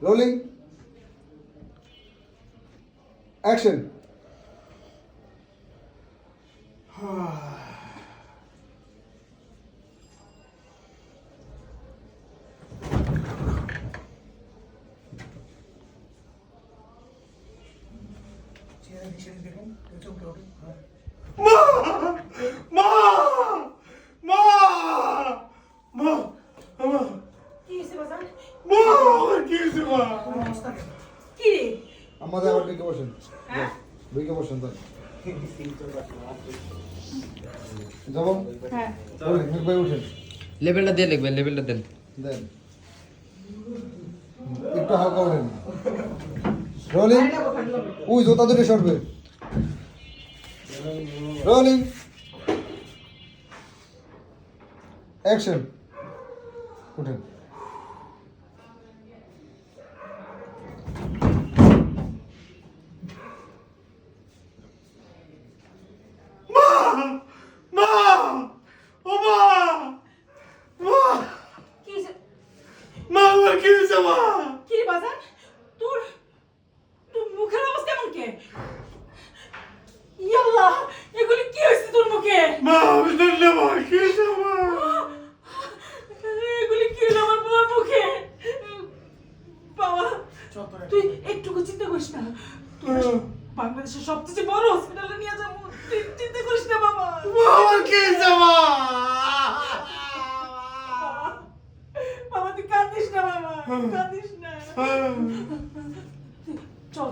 Rolling action. মা মা মা মা মা কি হয়েছে বাজান? মা আমার কি হয়েছে মা? কি রে? আমাদের আবার ঢুকে বসেন, হ্যাঁ? ঢুকে বসেন তো যাবো। হ্যাঁ। ভাই উঠেন, লেভেলটা দিয়ে লিখবেন, লেভেলটা দেন। দেন একটু হালকা উঠেন। রোলিং ওই জোতা দুটো সরবে। Rolling action. উঠেন। মা মা ও মা মা কি হয়েছে? মা আমার কি হয়েছে মা? কি রে বাজান? তোর তোর মুখের অবস্থা এমন কে? ইয়াল্লাহ, এগুলি কি হয়েছে তোর মুখে? মা আমি জানি মা কি হয়েছে মা? এগুলি কি হলো আমার পোলার মুখে? বাবা, তুই একটুকু চিন্তা করিস না। তোর বাংলাদেশের সবচেয়ে বড় হসপিটালে নিয়ে যাবো, তুই চিন্তা করিস না বাবা। মা আমার কি হয়েছে মা? বাবা তুই কাঁদিস না বাবা, কাঁদিস না। চল